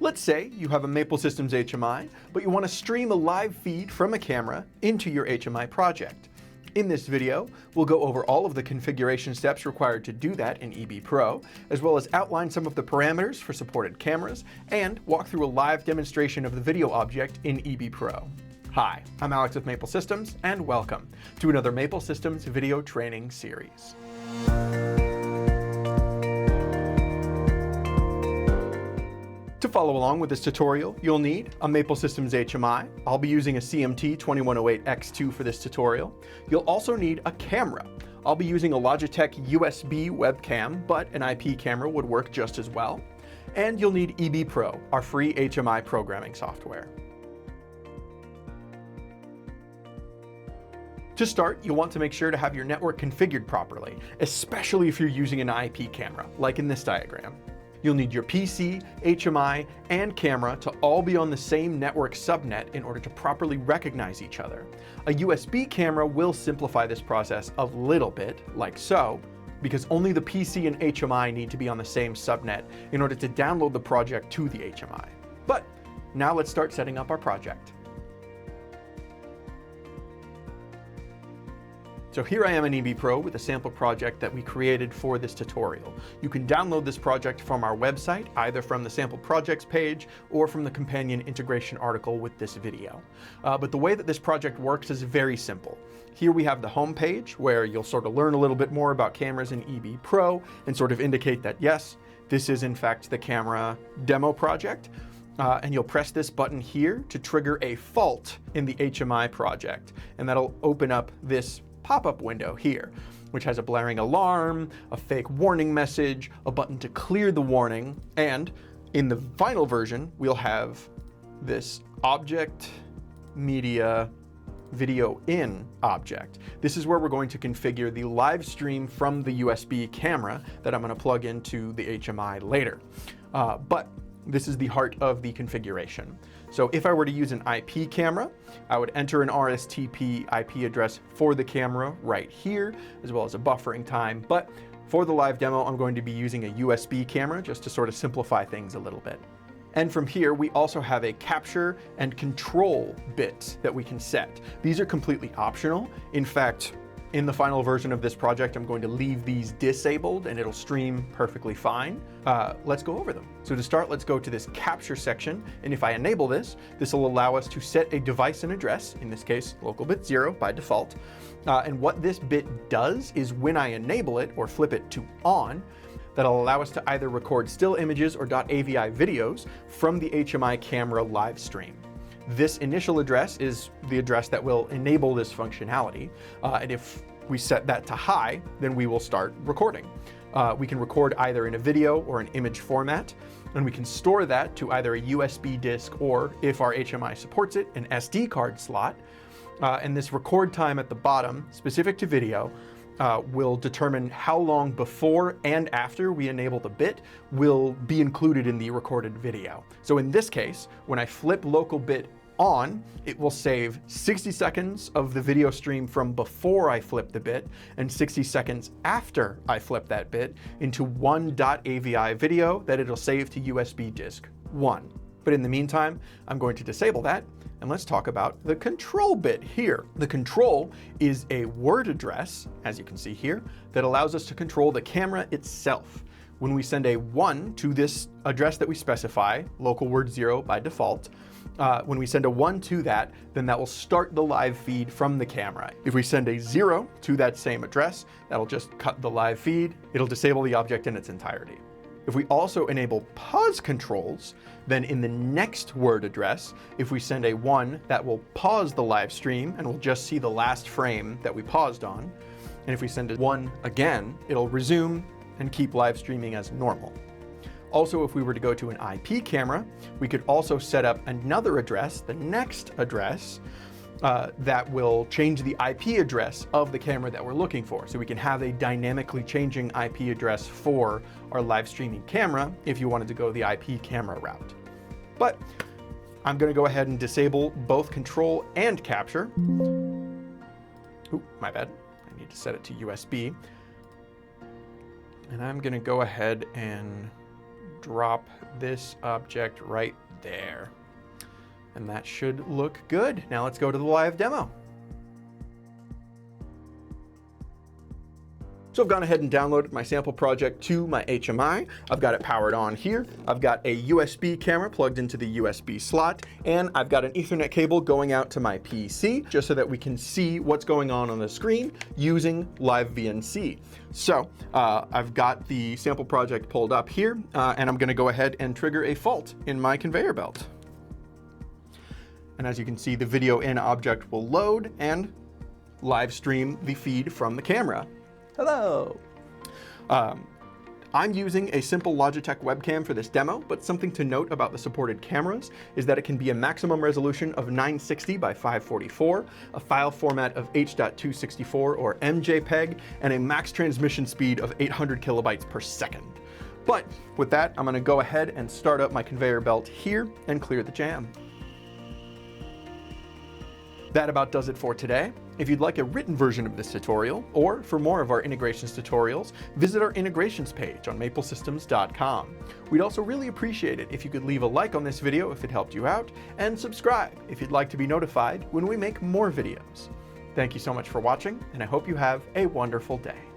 Let's say you have a Maple Systems HMI, but you want to stream a live feed from a camera into your HMI project. In this video, we'll go over all of the configuration steps required to do that in EBPro, as well as outline some of the parameters for supported cameras, and walk through a live demonstration of the video object in EBPro. Hi, I'm Alex with Maple Systems, and welcome to another Maple Systems video training series. To follow along with this tutorial, you'll need a Maple Systems HMI. I'll be using a CMT 2108X2 for this tutorial. You'll also need a camera. I'll be using a Logitech USB webcam, but an IP camera would work just as well. And you'll need EBPro, our free HMI programming software. To start, you'll want to make sure to have your network configured properly, especially if you're using an IP camera, like in this diagram. You'll need your PC, HMI, and camera to all be on the same network subnet in order to properly recognize each other. A USB camera will simplify this process a little bit, like so, because only the PC and HMI need to be on the same subnet in order to download the project to the HMI. But now let's start setting up our project. So here I am in EBPro with a sample project that we created for this tutorial. You can download this project from our website, either from the sample projects page or from the companion integration article with this video. But the way that this project works is very simple. Here we have the home page where you'll sort of learn a little bit more about cameras in EBPro and sort of indicate that yes, this is in fact the camera demo project. And you'll press this button here to trigger a fault in the HMI project, and that'll open up this pop-up window here, which has a blaring alarm, a fake warning message, a button to clear the warning, and in the final version, we'll have this object media video in object. This is where we're going to configure the live stream from the USB camera that I'm going to plug into the HMI later. But this is the heart of the configuration. So if I were to use an IP camera, I would enter an RSTP IP address for the camera right here, as well as a buffering time. But for the live demo, I'm going to be using a USB camera just to sort of simplify things a little bit. And from here, we also have a capture and control bit that we can set. These are completely optional. In fact, in the final version of this project, I'm going to leave these disabled and it'll stream perfectly fine. Let's go over them. So to start, let's go to this capture section. And if I enable this, this will allow us to set a device and address, in this case, local bit 0 by default. And what this bit does is when I enable it or flip it to on, that'll allow us to either record still images or .avi videos from the HMI camera live stream. This initial address is the address that will enable this functionality. And if we set that to high, then we will start recording. We can record either in a video or an image format, and we can store that to either a USB disk or, if our HMI supports it, an SD card slot. And this record time at the bottom, specific to video, will determine how long before and after we enable the bit will be included in the recorded video. So in this case, when I flip local bit on, it will save 60 seconds of the video stream from before I flip the bit and 60 seconds after I flip that bit into one .avi video that it'll save to USB disk 1. But in the meantime, I'm going to disable that, and let's talk about the control bit here. The control is a word address, as you can see here, that allows us to control the camera itself. When we send a 1 to this address that we specify, local word 0 by default, when we send a 1 to that, then that will start the live feed from the camera. If we send a 0 to that same address, that'll just cut the live feed. It'll disable the object in its entirety. If we also enable pause controls, then in the next word address, if we send a 1, that will pause the live stream and we'll just see the last frame that we paused on. And if we send a 1 again, it'll resume and keep live streaming as normal. Also, if we were to go to an IP camera, we could also set up another address, the next address, that will change the IP address of the camera that we're looking for. So we can have a dynamically changing IP address for our live streaming camera if you wanted to go the IP camera route. But I'm going to go ahead and disable both control and capture. Ooh, my bad. I need to set it to USB. And I'm going to go ahead and drop this object right there. And that should look good. Now let's go to the live demo. So I've gone ahead and downloaded my sample project to my HMI. I've got it powered on here. I've got a USB camera plugged into the USB slot, and I've got an Ethernet cable going out to my PC just so that we can see what's going on the screen using Live VNC. So I've got the sample project pulled up here, and I'm gonna go ahead and trigger a fault in my conveyor belt. And as you can see, the video in object will load and live stream the feed from the camera. Hello. I'm using a simple Logitech webcam for this demo, but something to note about the supported cameras is that it can be a maximum resolution of 960 by 544, a file format of H.264 or MJPEG, and a max transmission speed of 800 kilobytes per second. But with that, I'm going to go ahead and start up my conveyor belt here and clear the jam. That about does it for today. If you'd like a written version of this tutorial, or for more of our integrations tutorials, visit our integrations page on maplesystems.com. We'd also really appreciate it if you could leave a like on this video if it helped you out, and subscribe if you'd like to be notified when we make more videos. Thank you so much for watching, and I hope you have a wonderful day.